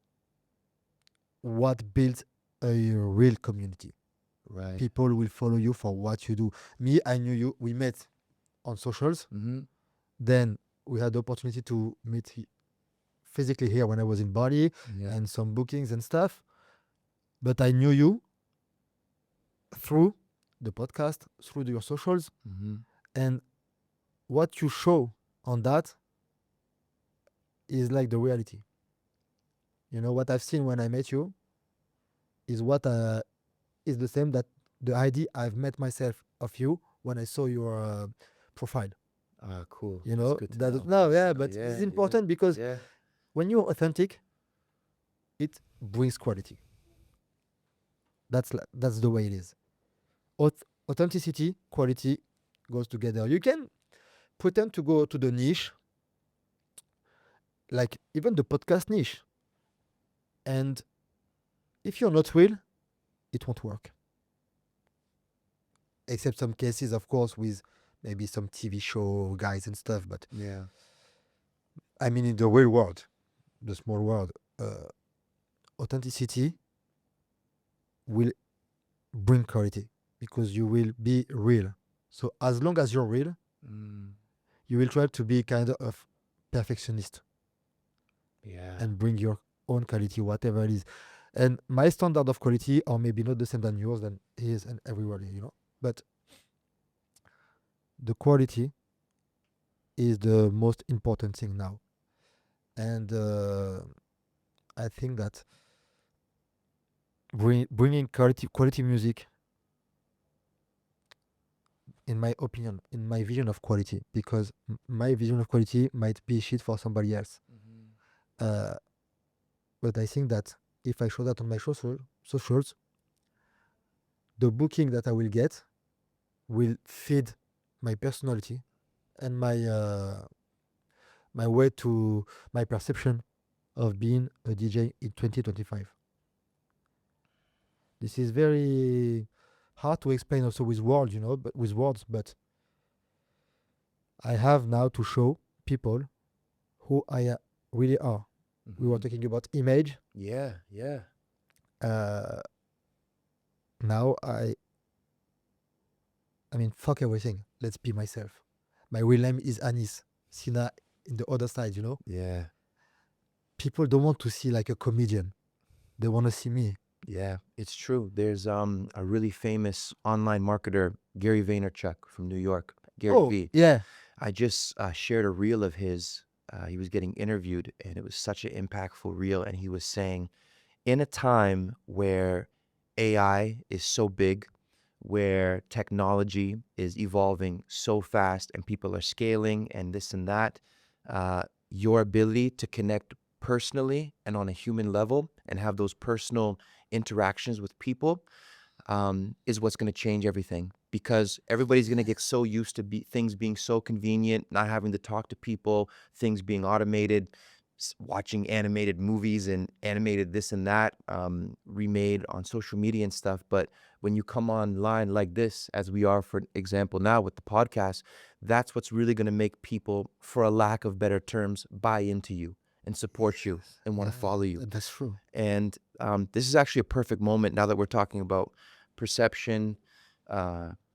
what builds a real community. Right. People will follow you for what you do. Me, I knew you. We met on socials. Mm-hmm. Then we had the opportunity to meet physically here when I was in Bali Yeah. and some bookings and stuff. But I knew you through the podcast, through your socials, Mm-hmm. and what you show on that is like the reality. You know what I've seen when I met you is what is the same that the idea I've met myself of you when I saw your profile. Ah, cool. You That's know good to that know. no, yeah, Oh, but this yeah, is yeah, important because yeah. when you're authentic, it brings quality. That's the way it is. Authenticity, quality goes together. You can pretend to go to the niche, like even the podcast niche, and if you're not real, it won't work. Except some cases, of course, with maybe some TV show guys and stuff. But Yeah. I mean, in the real world, the small world, uh, authenticity will bring quality because you will be real. So as long as you're real, Mm, you will try to be kind of perfectionist yeah. and bring your own quality, whatever it is. And my standard of quality are maybe not the same than yours, than his and everybody, you know. But the quality is the most important thing now. And I think that bringing quality music, in my opinion, in my vision of quality, because my vision of quality might be shit for somebody else. Mm-hmm. Uh, but I think that if I show that on my socials, the booking that I will get will feed my personality and my way to my perception of being a DJ in 2025. This is very hard to explain also with words, you know, but with words. But I have now to show people who I really are. We were Mm-hmm. talking about image. Yeah, yeah. Uh, Now I mean, fuck everything. Let's be myself. My real name is Anis. Siina in the other side, you know. Yeah. People don't want to see like a comedian. They want to see me. Yeah, it's true. There's a really famous online marketer, Gary Vaynerchuk from New York, Gary Oh, V. yeah. I just shared a reel of his. He was getting interviewed, and it was such an impactful reel. And he was saying, in a time where AI is so big, where technology is evolving so fast, and people are scaling and this and that, your ability to connect personally and on a human level and have those personal interactions with people is what's going to change everything because everybody's going to get so used to things being so convenient, not having to talk to people, things being automated, watching animated movies and animated this and that remade on social media and stuff. But when you come online like this, as we are, for example, now with the podcast, that's what's really going to make people, for a lack of better terms, buy into you and support you and want Yeah, to follow you. that's true. And this is actually a perfect moment now that we're talking about perception,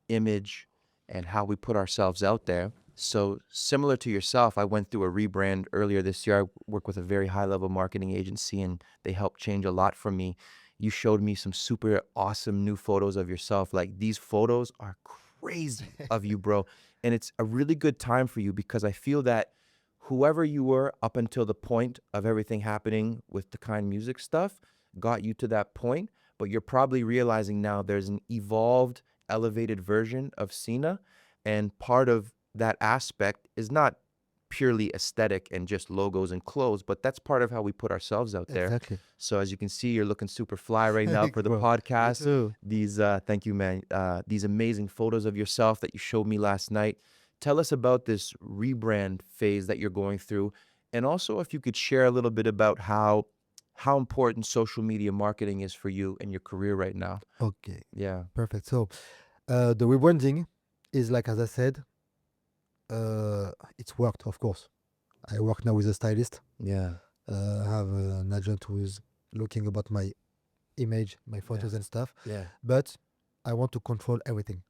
image, and how we put ourselves out there. So, similar to yourself, I went through a rebrand earlier this year. I work with a very high level marketing agency, and they helped change a lot for me. You showed me some super awesome new photos of yourself. Like, these photos are crazy of you, bro. And it's a really good time for you because I feel that whoever you were up until the point of everything happening with the Keinemusik stuff got you to that point, but you're probably realizing now there's an evolved, elevated version of Siina, and part of that aspect is not purely aesthetic and just logos and clothes, but that's part of how we put ourselves out there. Exactly. So as you can see, you're looking super fly right now Thanks, for the bro. You podcast. too. These, thank you, man. These amazing photos of yourself that you showed me last night. Tell us about this rebrand phase that you're going through, and also if you could share a little bit about how important social media marketing is for you in your career right now. Okay, Yeah. perfect. So the rebranding is like, as I said, it's worked, of course. I work now with a stylist. Yeah. I have an agent who is looking about my image, my photos Yeah. and stuff, Yeah. but I want to control everything.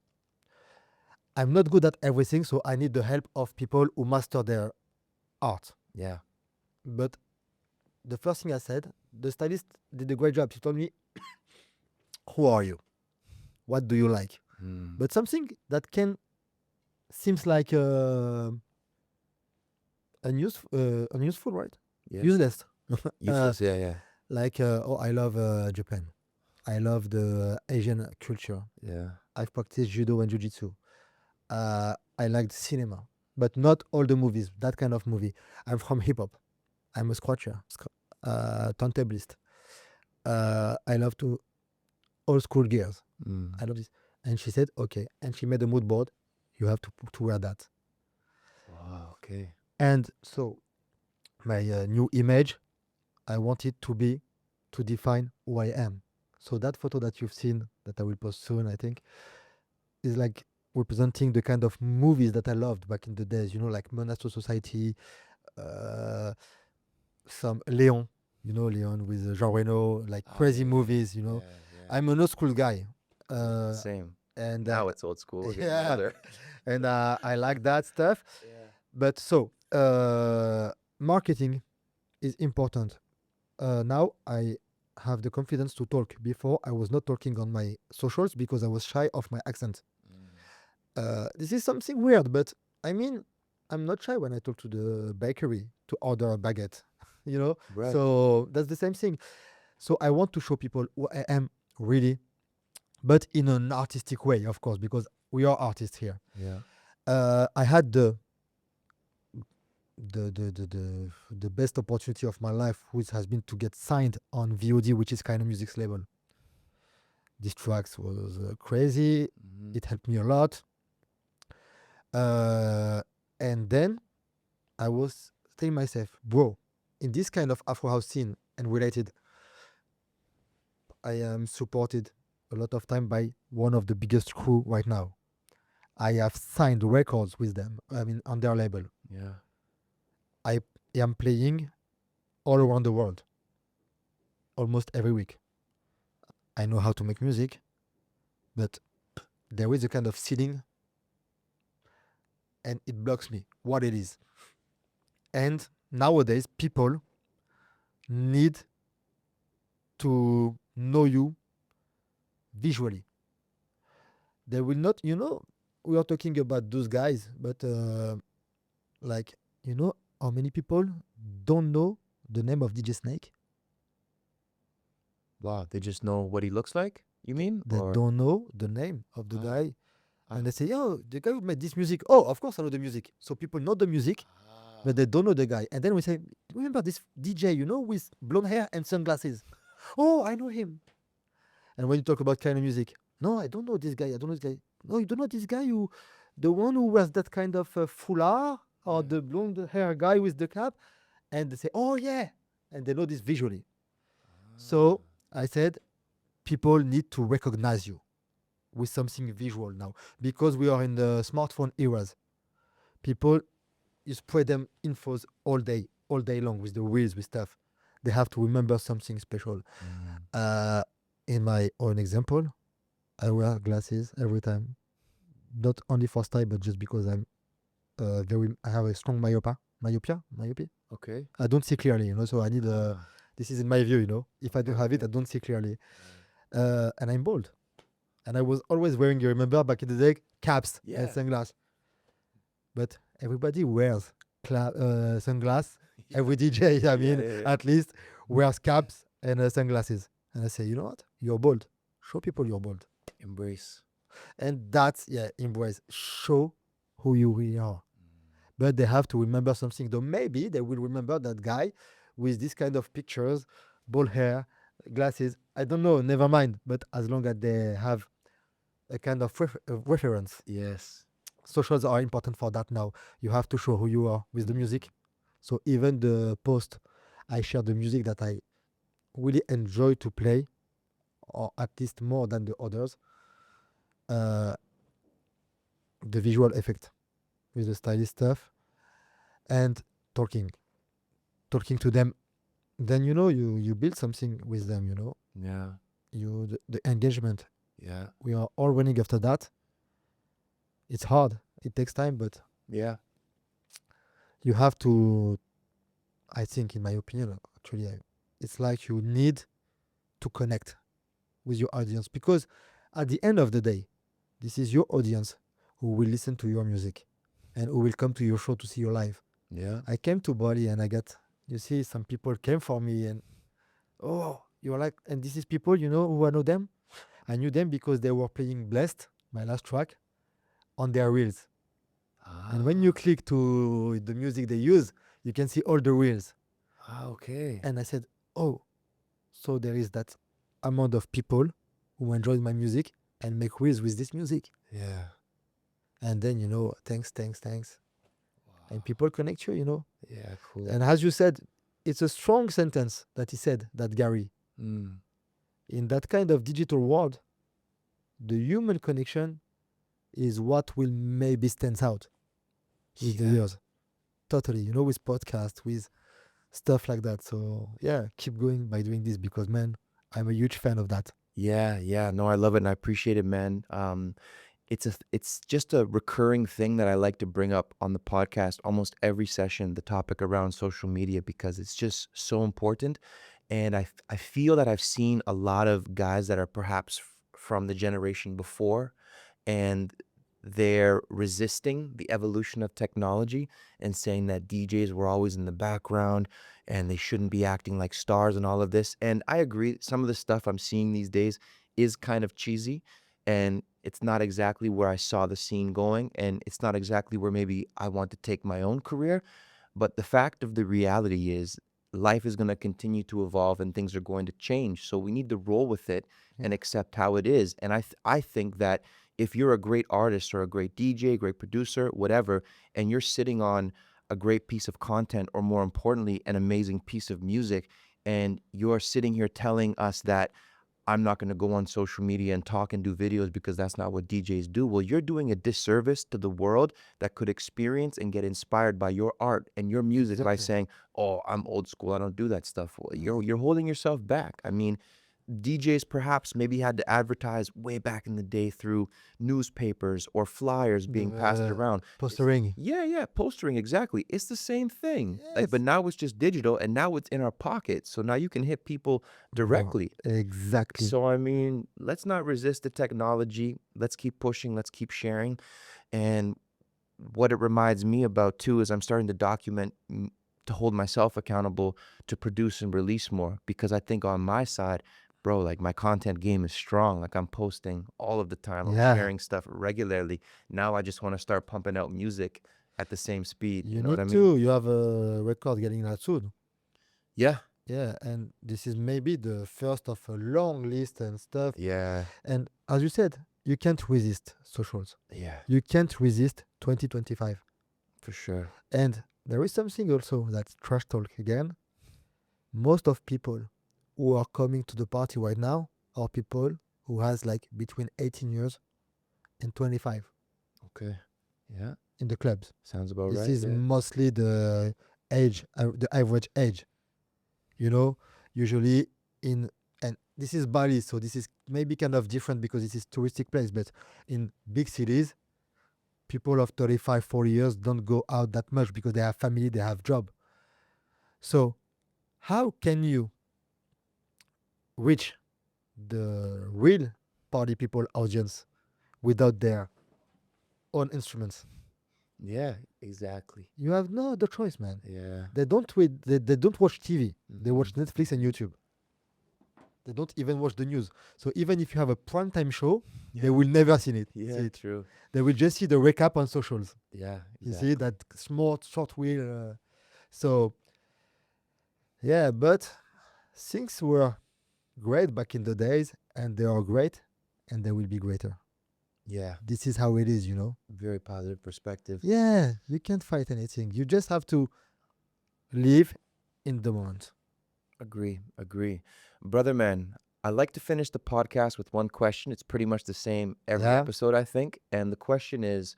I'm not good at everything, so I need the help of people who master their art. Yeah. But the first thing I said, the stylist did a great job. She told me, "Who are you? What do you like?" Mm. But something that can seems like unuseful, right? Yeah. Useless. Useless. Yeah. Yeah. Like, oh, I love Japan. I love the Asian culture. Yeah. I've practiced judo and jujitsu. I like cinema, but not all the movies. That kind of movie. I'm from hip hop. I'm a scratcher, turntablist. I love to old school gears. Mm. I love this. And she said, okay. And she made a mood board. You have to wear that. Wow. Okay. And so my new image, I want it to be to define who I am. So that photo that you've seen, that I will post soon, I think, is like representing the kind of movies that I loved back in the days. You know, like Monastro Society, some Leon. You know, Leon with Jean Reno, like Oh, crazy yeah. movies. You know, I'm an old school guy. Same. And Now it's old school. We're getting yeah, older. and I like that stuff. Yeah. But so marketing is important. Now I have the confidence to talk. Before I was not talking on my socials because I was shy of my accent. This is something weird, but I mean, I'm not shy when I talk to the bakery to order a baguette. You know, Right. so that's the same thing. So I want to show people who I am really, but in an artistic way, of course, because we are artists here. Yeah. I had the best opportunity of my life, which has been to get signed on VOD, which is Keinemusic's label. This tracks was crazy. Mhm. It helped me a lot. And then I was telling myself, bro, in this kind of Afro house scene and related, I am supported a lot of time by one of the biggest crew right now. I have signed records with them. I mean, on their label. Yeah. I am playing all around the world, almost every week. I know how to make music, but there is a kind of ceiling, and it blocks me. What it is, and nowadays people need to know you visually. They will not, you know, we are talking about those guys, but like, you know, how many people don't know the name of DJ Snake? Wow. They just know what he looks like, you mean? They Or don't know the name of the guy. Ah. And they say, oh, the guy who made this music. Oh, of course I know the music. So people know the music, but they don't know the guy. And then we say, remember this DJ, you know, with blonde hair and sunglasses? Oh, I know him. And when you talk about kind of music, no, I don't know this guy. I don't know this guy. No, you don't know this guy the one who wears that kind of foulard or the blonde hair guy with the cap. And they say, oh, yeah. And they know this visually. So I said, people need to recognize you with something visual now because we are in the smartphone eras. People, you spread them infos all day long with the reels, with stuff. They have to remember something special. In my own example, I wear glasses every time, not only for style, but just because I'm I have a strong myopia. Okay. I don't see clearly, you know. So I need this is in my view, you know. If I don't have it, I don't see clearly. And I'm bald. And I was always wearing, you remember, back in the day, caps and sunglasses. But everybody wears sunglasses. Every DJ, I mean, at least wears caps and sunglasses. And I say, you know what? You're bald. Show people you're bald. Embrace. And that's, embrace. Show who you really are. But they have to remember something. Though maybe they will remember that guy with this kind of pictures, bald hair, glasses. I don't know. Never mind. But as long as they have a kind of reference. Yes. Socials are important for that now. You have to show who you are with the music. So even the post, I share the music that I really enjoy to play, or at least more than the others. The visual effect with the stylist stuff and talking to them. Then, you know, you build something with them, you know. Yeah. the engagement. Yeah. We are all running after that. It's hard. It takes time, but Yeah. you have to. I think, in my opinion, actually, it's like you need to connect with your audience, because at the end of the day, this is your audience who will listen to your music and who will come to your show to see you live. Yeah. I came to Bali and I got, you see, some people came for me and, oh, you're like, and this is people, who I know them. I knew them because they were playing Blessed, my last track, on their reels. And when you click to the music they use, you can see all the reels. Okay. And I said, oh, so there is that amount of people who enjoy my music and make reels with this music. Yeah. And then, thanks. And people connect you. Yeah. Cool. And as you said, it's a strong sentence that he said, that Gary. Mm. In that kind of digital world, the human connection is what will maybe stands out with the Yeah. years. Totally, with podcasts, with stuff like that. So yeah, keep going by doing this, because man, I'm a huge fan of that. Yeah. No, I love it and I appreciate it, man. It's just a recurring thing that I like to bring up on the podcast almost every session, the topic around social media, because it's just so important. And I feel that I've seen a lot of guys that are perhaps from the generation before, and they're resisting the evolution of technology and saying that DJs were always in the background and they shouldn't be acting like stars and all of this. And I agree, some of the stuff I'm seeing these days is kind of cheesy, and it's not exactly where I saw the scene going, and it's not exactly where maybe I want to take my own career. But the fact of the reality is, life is going to continue to evolve and things are going to change. So we need to roll with it Yeah. and accept how it is. And I think that if you're a great artist or a great DJ, great producer, whatever, and you're sitting on a great piece of content, or more importantly, an amazing piece of music, and you're sitting here telling us that I'm not going to go on social media and talk and do videos because that's not what DJs do. Well, you're doing a disservice to the world that could experience and get inspired by your art and your music by Exactly. saying, "Oh, I'm old school. I don't do that stuff." Well, you're holding yourself back. I mean, DJs perhaps maybe had to advertise way back in the day through newspapers or flyers being passed The around. postering. Yeah, postering, exactly. It's the same thing. Like, but Yes. now it's just digital and now it's in our pocket. So now you can hit people Bro, directly. exactly. So, I mean, let's not resist the technology. Let's keep pushing. Let's keep sharing. And what it reminds me about too is I'm starting to document, to hold myself accountable to produce and release more, because I think on my side, bro, like my content game is strong. Like I'm posting all of the time. I'm Yeah. sharing stuff regularly. Now I just want to start pumping out music at the same speed. You You know what need I mean? to. You have a record getting out soon. Yeah. Yeah, and this is maybe the first of a long list and stuff. Yeah. And as you said, you can't resist socials. Yeah. You can't resist 2025. For sure. And there is something also that's trash talk again. Most of people who are coming to the party right now are people who has like between 18 years and 25 Okay. Yeah. in the clubs. Sounds about This right. is Yeah. mostly the age, the average age. Usually in, and this is Bali, so this is maybe kind of different because this is touristic place, but in big cities, people of 35, 40 years don't go out that much because they have family, they have job. So how can you reach the real party people audience without their own instruments? Yeah, exactly. You have no other choice, man. Yeah. They don't read, they don't watch TV. They Mhm. watch Netflix and YouTube. They don't even watch the news. So even if you have a primetime show, they will never see it. Yeah, See it. true. They will just see the recap on socials. Yeah, You exactly. see that short wheel. So yeah, but things were great back in the days, and they are great, and they will be greater. Yeah, This is how it is. very positive perspective. Yeah, you can't fight anything. You just have to live in the moment. Agree. Brother man, I like to finish the podcast with one question. It's pretty much the same every Yeah. episode, I think. And the question is,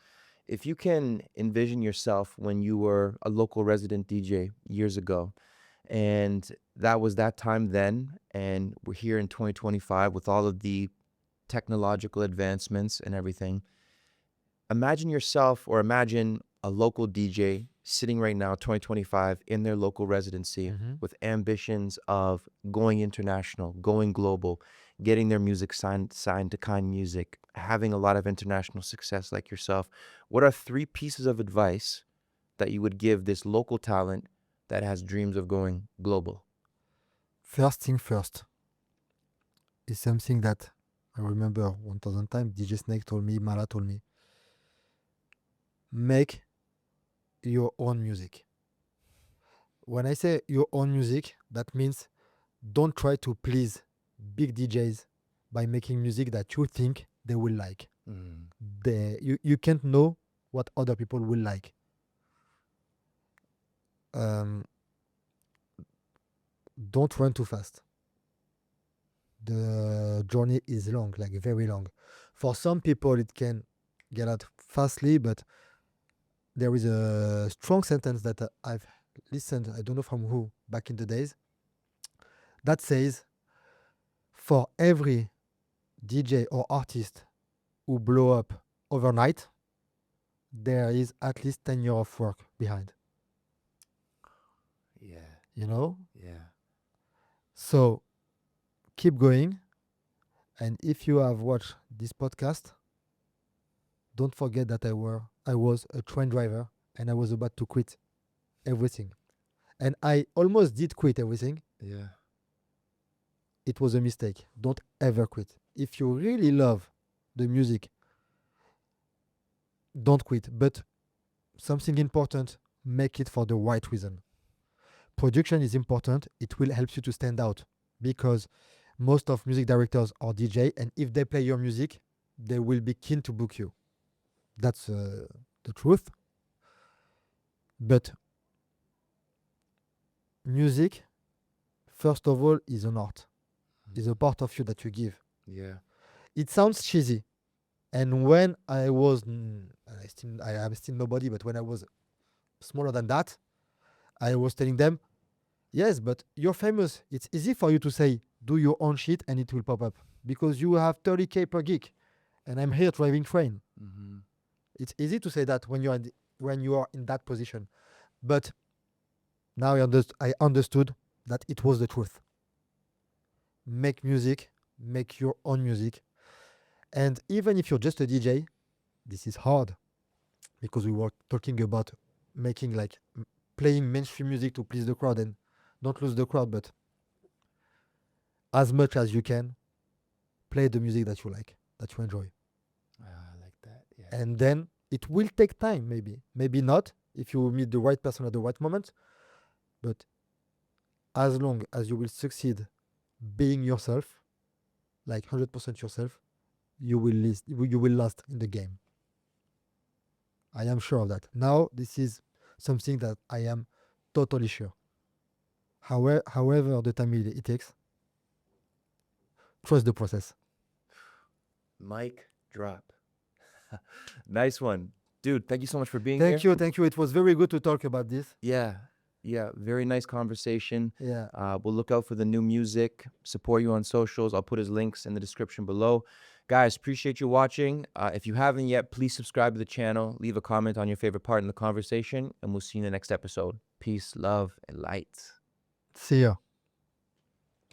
if you can envision yourself when you were a local resident DJ years ago, And that was that time then. And we're here in 2025 with all of the technological advancements and everything. Imagine yourself, or imagine a local DJ sitting right now, 2025, in their local residency Mm-hmm. with ambitions of going international, going global, getting their music signed to Keinemusik, having a lot of international success like yourself. What are 3 pieces of advice that you would give this local talent that has dreams of going global? First thing first is something that I remember 1,000 times. DJ Snake told me, Mala told me, make your own music. When I say your own music, that means don't try to please big DJs by making music that you think they will like. Mm. You can't know what other people will like. Don't run too fast. The journey is long, like very long. For some people, it can get out fastly, but there is a strong sentence that I've listened, I don't know from who, back in the days, that says, for every DJ or artist who blow up overnight, there is at least 10 years of work behind. Yeah, You know? yeah. So keep going. And if you have watched this podcast, don't forget that I was a train driver and I was about to quit everything. And I almost did quit everything. Yeah. It was a mistake. Don't ever quit. If you really love the music, don't quit. But something important, make it for the right reason. Production is important. It will help you to stand out because most of music directors are DJ, and if they play your music, they will be keen to book you. That's the truth. But music, first of all, is an art. Is a part of you that you give. Yeah. It sounds cheesy. And when I was, I am still nobody, but when I was smaller than that, I was telling them, yes, but you're famous. It's easy for you to say, do your own shit and it will pop up because you have 30K per gig and I'm here driving train. Mm-hmm. It's easy to say that when you are in that position. But now I understood that it was the truth. Make music, make your own music. And even if you're just a DJ, this is hard because we were talking about making like playing mainstream music to please the crowd and don't lose the crowd, but as much as you can, play the music that you like, that you enjoy. I like that. Yeah. And then it will take time, maybe not if you meet the right person at the right moment, but as long as you will succeed being yourself, like 100% yourself, you will last in the game. I am sure of that. Now, this is something that I am totally sure. However the time it takes, trust the process. Mic drop. Nice one. Dude, thank you so much for being Thank here. you. It was very good to talk about this. Yeah. Yeah. Very nice conversation. Yeah. We'll look out for the new music, support you on socials. I'll put his links in the description below. Guys, appreciate you watching. If you haven't yet, please subscribe to the channel. Leave a comment on your favorite part in the conversation, and we'll see you in the next episode. Peace, love, and light. See ya.